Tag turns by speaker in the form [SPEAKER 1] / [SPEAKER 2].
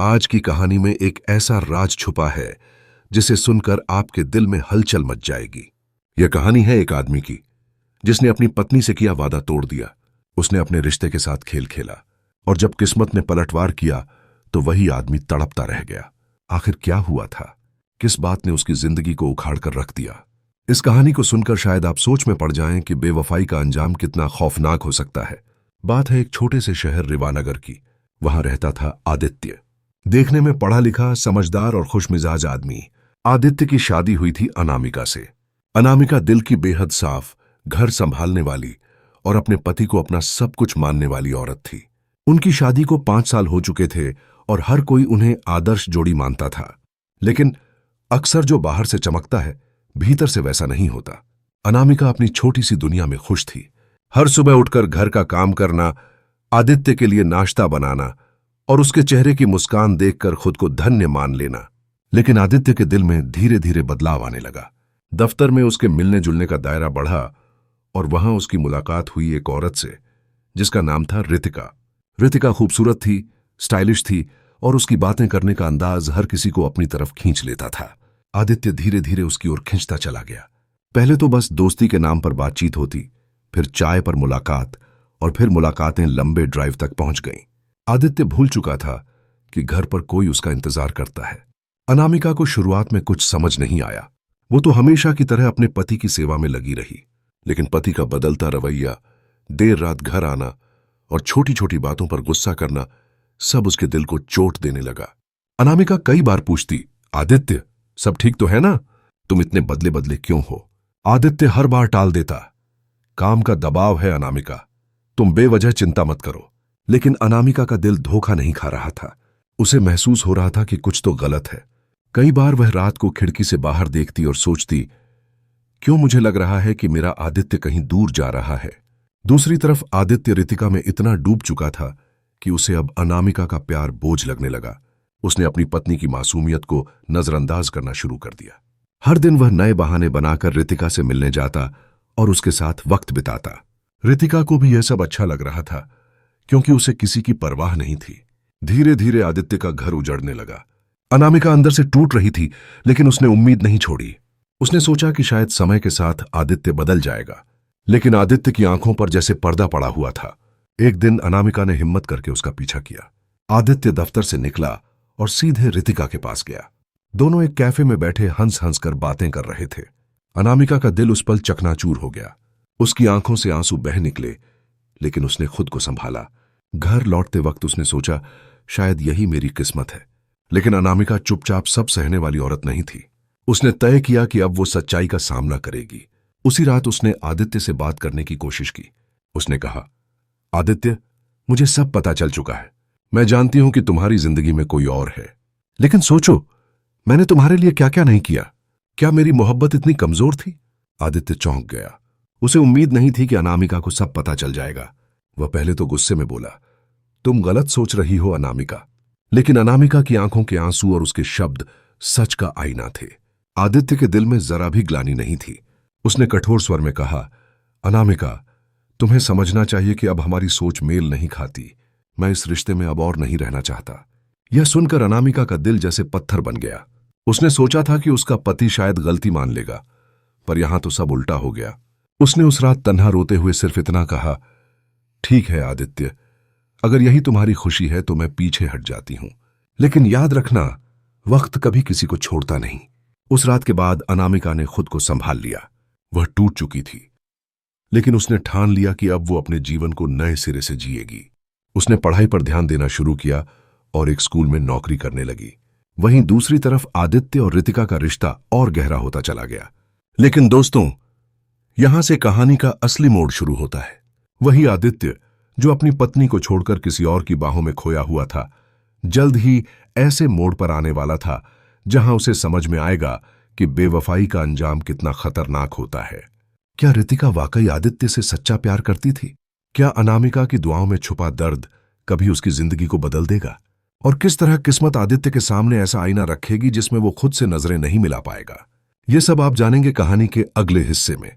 [SPEAKER 1] आज की कहानी में एक ऐसा राज छुपा है जिसे सुनकर आपके दिल में हलचल मच जाएगी। यह कहानी है एक आदमी की जिसने अपनी पत्नी से किया वादा तोड़ दिया। उसने अपने रिश्ते के साथ खेल खेला और जब किस्मत ने पलटवार किया तो वही आदमी तड़पता रह गया। आखिर क्या हुआ था? किस बात ने उसकी जिंदगी को उखाड़ कर रख दिया? इस कहानी को सुनकर शायद आप सोच में पड़ जाएं कि बेवफाई का अंजाम कितना खौफनाक हो सकता है। बात है एक छोटे से शहर रिवानगर की। वहां रहता था आदित्य। देखने में पढ़ा लिखा, समझदार और खुशमिजाज आदमी। आदित्य की शादी हुई थी अनामिका से। अनामिका दिल की बेहद साफ, घर संभालने वाली और अपने पति को अपना सब कुछ मानने वाली औरत थी। उनकी शादी को 5 साल हो चुके थे और हर कोई उन्हें आदर्श जोड़ी मानता था। लेकिन अक्सर जो बाहर से चमकता है, भीतर से वैसा नहीं होता। अनामिका अपनी छोटी सी दुनिया में खुश थी। हर सुबह उठकर घर का काम करना, आदित्य के लिए नाश्ता बनाना और उसके चेहरे की मुस्कान देखकर खुद को धन्य मान लेना। लेकिन आदित्य के दिल में धीरे धीरे बदलाव आने लगा। दफ्तर में उसके मिलने जुलने का दायरा बढ़ा और वहां उसकी मुलाकात हुई एक औरत से जिसका नाम था रितिका। रितिका खूबसूरत थी, स्टाइलिश थी और उसकी बातें करने का अंदाज हर किसी को अपनी तरफ खींच लेता था। आदित्य धीरे धीरे उसकी ओर खिंचता चला गया। पहले तो बस दोस्ती के नाम पर बातचीत होती, फिर चाय पर मुलाकात और फिर मुलाकातें लंबे ड्राइव तक पहुंच गईं। आदित्य भूल चुका था कि घर पर कोई उसका इंतजार करता है। अनामिका को शुरुआत में कुछ समझ नहीं आया। वो तो हमेशा की तरह अपने पति की सेवा में लगी रही, लेकिन पति का बदलता रवैया, देर रात घर आना और छोटी छोटी बातों पर गुस्सा करना सब उसके दिल को चोट देने लगा। अनामिका कई बार पूछती, आदित्य सब ठीक तो है ना? तुम इतने बदले बदले क्यों हो? आदित्य हर बार टाल देता, काम का दबाव है अनामिका, तुम बेवजह चिंता मत करो। लेकिन अनामिका का दिल धोखा नहीं खा रहा था। उसे महसूस हो रहा था कि कुछ तो गलत है। कई बार वह रात को खिड़की से बाहर देखती और सोचती, क्यों मुझे लग रहा है कि मेरा आदित्य कहीं दूर जा रहा है। दूसरी तरफ आदित्य रितिका में इतना डूब चुका था कि उसे अब अनामिका का प्यार बोझ लगने लगा। उसने अपनी पत्नी की मासूमियत को नजरअंदाज करना शुरू कर दिया। हर दिन वह नए बहाने बनाकर रितिका से मिलने जाता और उसके साथ वक्त बिताता। रितिका को भी यह सब अच्छा लग रहा था क्योंकि उसे किसी की परवाह नहीं थी। धीरे धीरे आदित्य का घर उजड़ने लगा। अनामिका अंदर से टूट रही थी, लेकिन उसने उम्मीद नहीं छोड़ी। उसने सोचा कि शायद समय के साथ आदित्य बदल जाएगा, लेकिन आदित्य की आंखों पर जैसे पर्दा पड़ा हुआ था। एक दिन अनामिका ने हिम्मत करके उसका पीछा किया। आदित्य दफ्तर से निकला और सीधे रितिका के पास गया। दोनों एक कैफे में बैठे हंस हंस कर बातें कर रहे थे। अनामिका का दिल उस पल चकनाचूर हो गया। उसकी आंखों से आंसू बह निकले, लेकिन उसने खुद को संभाला। घर लौटते वक्त उसने सोचा, शायद यही मेरी किस्मत है। लेकिन अनामिका चुपचाप सब सहने वाली औरत नहीं थी। उसने तय किया कि अब वो सच्चाई का सामना करेगी। उसी रात उसने आदित्य से बात करने की कोशिश की। उसने कहा, आदित्य, मुझे सब पता चल चुका है। मैं जानती हूं कि तुम्हारी जिंदगी में कोई और है, लेकिन सोचो, मैंने तुम्हारे लिए क्या क्या नहीं किया। क्या मेरी मोहब्बत इतनी कमजोर थी? आदित्य चौंक गया। उसे उम्मीद नहीं थी कि अनामिका को सब पता चल जाएगा। वह पहले तो गुस्से में बोला, तुम गलत सोच रही हो अनामिका। लेकिन अनामिका की आंखों के आंसू और उसके शब्द सच का आईना थे। आदित्य के दिल में जरा भी ग्लानि नहीं थी। उसने कठोर स्वर में कहा, अनामिका, तुम्हें समझना चाहिए कि अब हमारी सोच मेल नहीं खाती। मैं इस रिश्ते में अब और नहीं रहना चाहता। यह सुनकर अनामिका का दिल जैसे पत्थर बन गया। उसने सोचा था कि उसका पति शायद गलती मान लेगा, पर यहां तो सब उल्टा हो गया। उसने उस रात तन्हा रोते हुए सिर्फ इतना कहा, ठीक है आदित्य, अगर यही तुम्हारी खुशी है तो मैं पीछे हट जाती हूं, लेकिन याद रखना, वक्त कभी किसी को छोड़ता नहीं। उस रात के बाद अनामिका ने खुद को संभाल लिया। वह टूट चुकी थी, लेकिन उसने ठान लिया कि अब वो अपने जीवन को नए सिरे से जिएगी। उसने पढ़ाई पर ध्यान देना शुरू किया और एक स्कूल में नौकरी करने लगी। वहीं दूसरी तरफ आदित्य और रितिका का रिश्ता और गहरा होता चला गया। लेकिन दोस्तों, यहां से कहानी का असली मोड़ शुरू होता है। वही आदित्य जो अपनी पत्नी को छोड़कर किसी और की बाहों में खोया हुआ था, जल्द ही ऐसे मोड़ पर आने वाला था जहां उसे समझ में आएगा कि बेवफाई का अंजाम कितना खतरनाक होता है। क्या रितिका वाकई आदित्य से सच्चा प्यार करती थी? क्या अनामिका की दुआओं में छुपा दर्द कभी उसकी जिंदगी को बदल देगा? और किस तरह किस्मत आदित्य के सामने ऐसा आईना रखेगी जिसमें वो खुद से नजरें नहीं मिला पाएगा? ये सब आप जानेंगे कहानी के अगले हिस्से में।